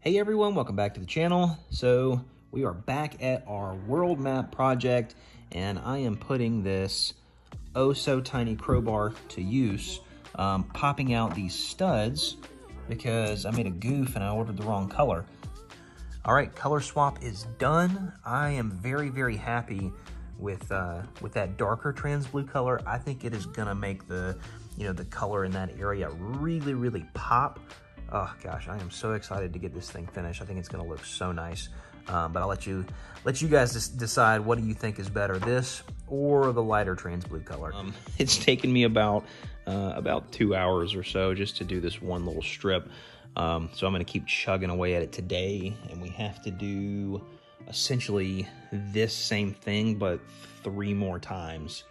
Hey everyone, welcome back to the channel. So we are back at our world map project, and I am putting this oh so tiny crowbar to use, popping out these studs because I made a goof and I ordered the wrong color. All right, color swap is done. I am very happy with that darker trans blue color. I think it is gonna make the color in that area really pop. Oh gosh, I am so excited to get this thing finished. I think it's gonna look so nice. But I'll let you guys decide, what do you think is better, this or the lighter trans blue color? It's taken me about 2 hours or so just to do this one little strip. So I'm gonna keep chugging away at it today, and we have to do essentially this same thing, but 3 more times.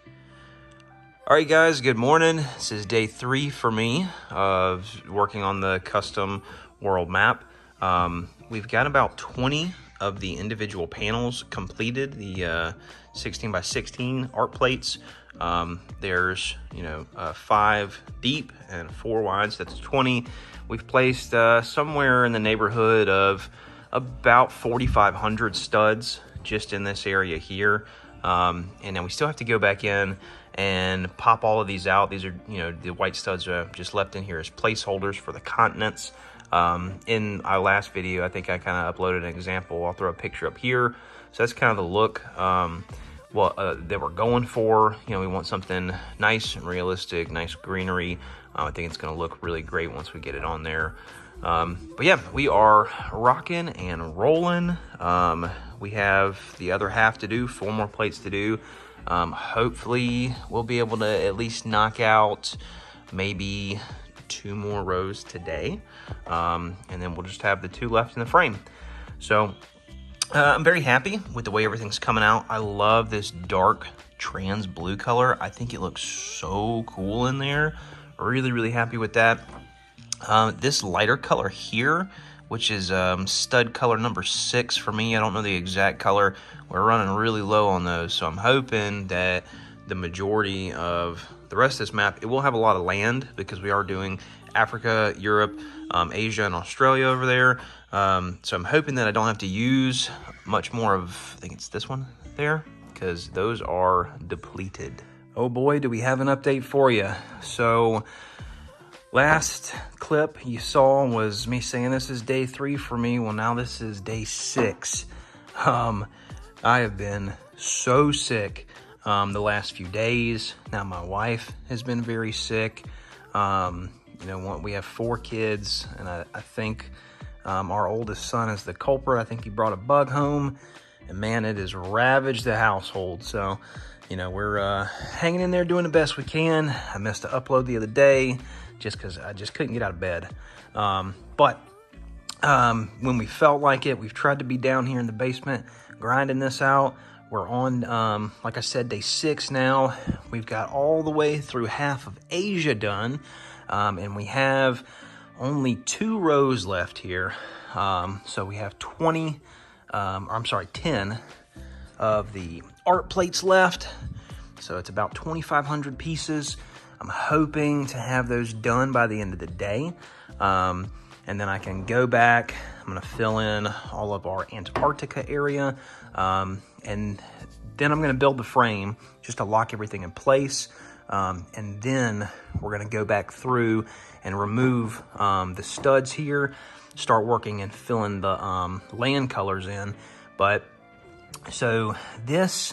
All right, guys, good morning. This is day 3 for me of working on the custom world map. We've got about 20 of the individual panels completed, the 16 by 16 art plates. There's 5 deep and 4 wide, so that's 20. We've placed somewhere in the neighborhood of about 4,500 studs just in this area here. And then we still have to go back in and pop all of these out. These are, the white studs are just left in here as placeholders for the continents. In our last video, I think I kind of uploaded an example. I'll throw a picture up here. So that's kind of the look that we're going for. We want something nice and realistic, nice greenery. I think it's going to look really great once we get it on there. But yeah, we are rocking and rolling. We have the other half to do, 4 more plates to do. Hopefully we'll be able to at least knock out maybe 2 more rows today. And then we'll just have the 2 left in the frame. So I'm very happy with the way everything's coming out. I love this dark trans blue color. I think it looks so cool in there. Really happy with that. This lighter color here, which is stud color number 6 for me. I don't know the exact color. We're running really low on those, so I'm hoping that the majority of the rest of this map, it will have a lot of land because we are doing Africa, Europe, Asia, and Australia over there. So I'm hoping that I don't have to use much more of, I think it's this one there, because those are depleted. Oh boy, do we have an update for you. So last clip you saw was me saying this is day 3 for me. Well, now this is day 6. I have been so sick the last few days. Now my wife has been very sick. We have 4 kids, and I think our oldest son is the culprit. I think he brought a bug home, and man, it has ravaged the household. So, we're hanging in there doing the best we can. I missed an upload the other day just because I just couldn't get out of bed. But when we felt like it, we've tried to be down here in the basement grinding this out. We're on, like I said, day 6 now. We've got all the way through half of Asia done, and we have only 2 rows left here. So we have 10 of the art plates left. So it's about 2,500 pieces. I'm hoping to have those done by the end of the day. And then I can go back. I'm going to fill in all of our Antarctica area. And then I'm going to build the frame just to lock everything in place. And then we're going to go back through and remove the studs here, start working and filling the land colors in. But so this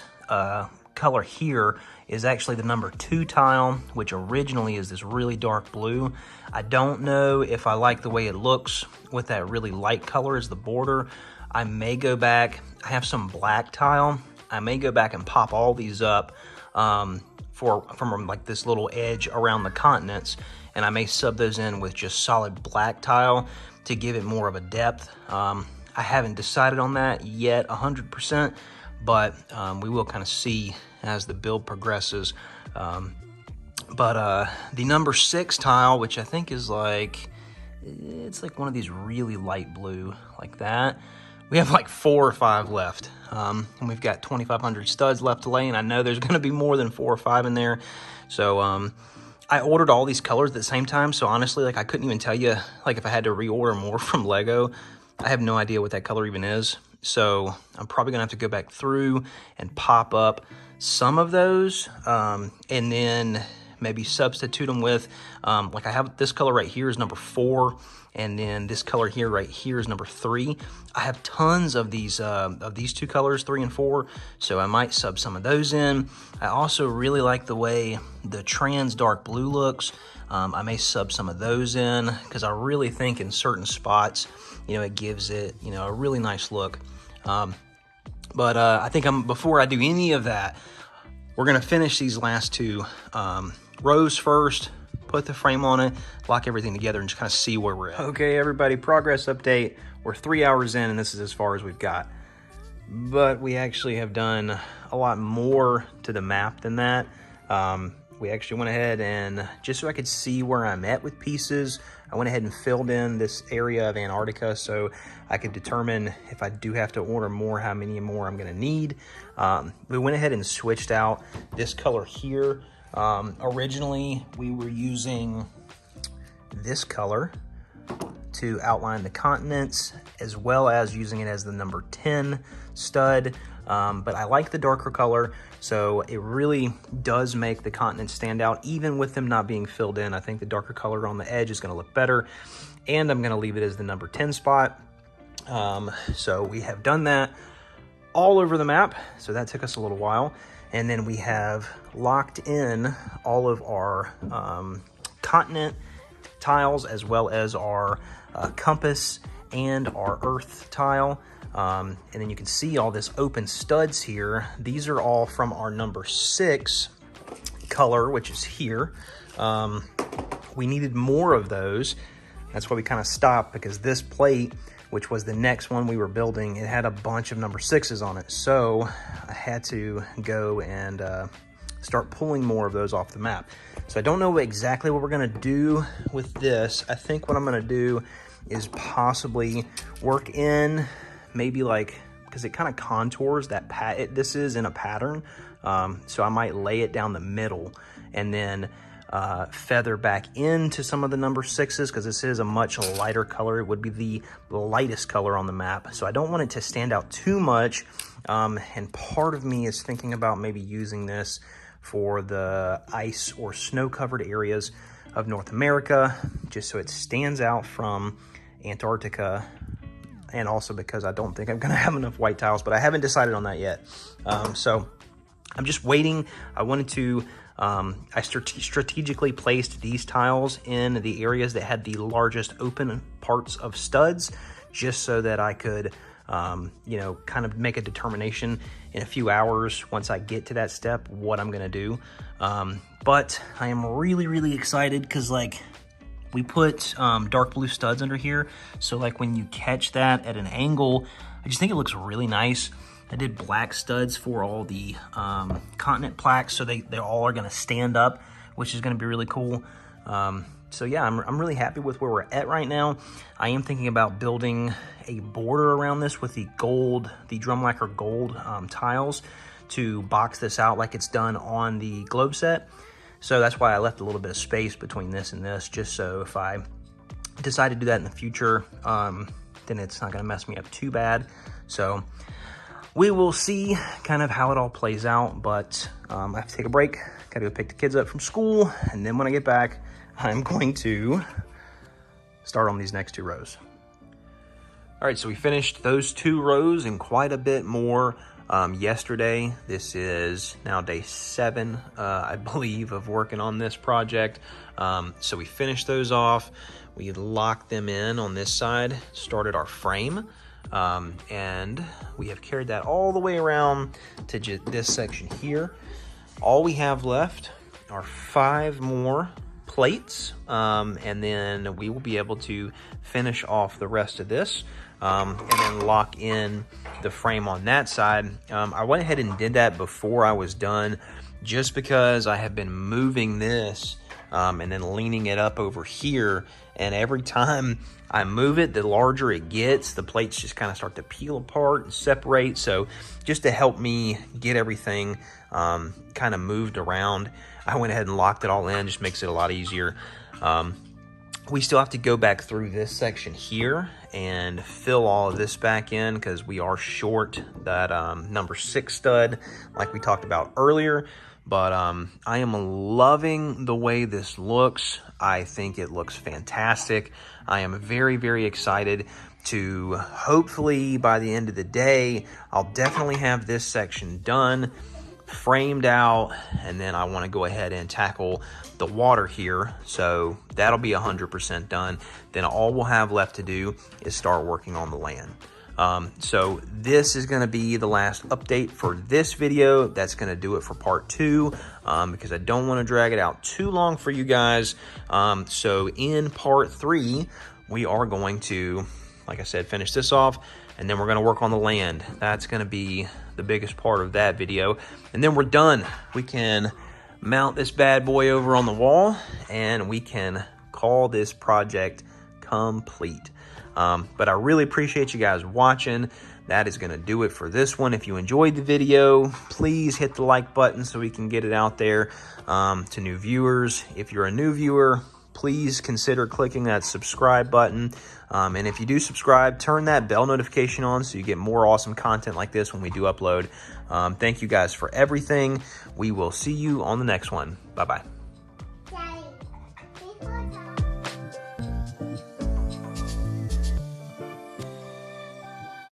color here is actually the number 2 tile, which originally is this really dark blue. I don't know if I like the way it looks with that really light color as the border. I may go back. I have some black tile. I may go back and pop all these up from like this little edge around the continents, and I may sub those in with just solid black tile to give it more of a depth. I haven't decided on that yet 100%, but we will kind of see as the build progresses. But the number 6 tile, which I think is it's like one of these really light blue like that. We have like 4 or 5 left, and we've got 2,500 studs left to lay, and I know there's going to be more than 4 or 5 in there. So I ordered all these colors at the same time, so honestly, I couldn't even tell you if I had to reorder more from Lego. I have no idea what that color even is. So I'm probably gonna have to go back through and pop up some of those and then maybe substitute them with, like I have this color right here is number 4, and then this color here right here is number 3. I have tons of these two colors, 3 and 4, so I might sub some of those in. I also really like the way the trans dark blue looks. I may sub some of those in because I really think in certain spots, you know, it gives it, you know, a really nice look. But I think before I do any of that, we're gonna finish these last 2 rows first, put the frame on it, lock everything together, and just kind of see where we're at. Okay, everybody, progress update. We're 3 hours in, and this is as far as we've got. But we actually have done a lot more to the map than that. We actually went ahead and, just so I could see where I'm at with pieces, I went ahead and filled in this area of Antarctica so I could determine if I do have to order more, how many more I'm gonna need. We went ahead and switched out this color here. Originally, we were using this color to outline the continents, as well as using it as the number 10 stud. But I like the darker color, so it really does make the continents stand out, even with them not being filled in. I think the darker color on the edge is gonna look better, and I'm gonna leave it as the number 10 spot. So we have done that all over the map, so that took us a little while. And then we have locked in all of our continent tiles, as well as our compass and our earth tile. And then you can see all this open studs here. These are all from our number 6 color, which is here. We needed more of those. That's why we kind of stopped, because this plate, which was the next one we were building, it had a bunch of number 6s on it. So I had to go and start pulling more of those off the map. So I don't know exactly what we're gonna do with this. I think what I'm gonna do is possibly work in maybe like, because it kind of contours that this is in a pattern. So I might lay it down the middle and then feather back into some of the number 6s, because this is a much lighter color. It would be the lightest color on the map, so I don't want it to stand out too much. And part of me is thinking about maybe using this for the ice or snow covered areas of North America, just so it stands out from Antarctica, and also because I don't think I'm gonna have enough white tiles, but I haven't decided on that yet. So I'm just waiting. I wanted to I strategically placed these tiles in the areas that had the largest open parts of studs, just so that I could, you know, kind of make a determination in a few hours once I get to that step what I'm gonna do. But I am really, really excited because, like, we put dark blue studs under here, so like when you catch that at an angle, I just think it looks really nice. I did black studs for all the continent plaques, so they all are gonna stand up, which is gonna be really cool. So yeah, I'm really happy with where we're at right now. I am thinking about building a border around this with the gold, the drum lacquer gold tiles to box this out like it's done on the globe set. So that's why I left a little bit of space between this and this, just so if I decide to do that in the future, then it's not gonna mess me up too bad. So we will see kind of how it all plays out, but I have to take a break. Gotta go pick the kids up from school, and then when I get back, I'm going to start on these next 2 rows. All right, so we finished those 2 rows and quite a bit more yesterday. This is now day 7, I believe, of working on this project. So we finished those off. We locked them in on this side, started our frame, and we have carried that all the way around to this section here. All we have left are 5 more plates, and then we will be able to finish off the rest of this, and then lock in the frame on that side. I went ahead and did that before I was done, just because I have been moving this and then leaning it up over here, and every time I move it, the larger it gets, the plates just kind of start to peel apart and separate. So just to help me get everything kind of moved around, I went ahead and locked it all in. Just makes it a lot easier. We still have to go back through this section here and fill all of this back in because we are short that number 6 stud like we talked about earlier. But I am loving the way this looks. I think it looks fantastic. I am very, very excited to hopefully by the end of the day, I'll definitely have this section done, framed out, and then I want to go ahead and tackle the water here. So that'll be 100% done. Then all we'll have left to do is start working on the land. So this is going to be the last update for this video. That's going to do it for part 2, because I don't want to drag it out too long for you guys. So in part 3, we are going to, like I said, finish this off, and then we're going to work on the land. That's going to be the biggest part of that video. And then we're done. We can mount this bad boy over on the wall, and we can call this project complete. But I really appreciate you guys watching. That is going to do it for this one. If you enjoyed the video, please hit the like button so we can get it out there to new viewers. If you're a new viewer, please consider clicking that subscribe button. And if you do subscribe, turn that bell notification on so you get more awesome content like this when we do upload. Thank you guys for everything. We will see you on the next one. Bye-bye.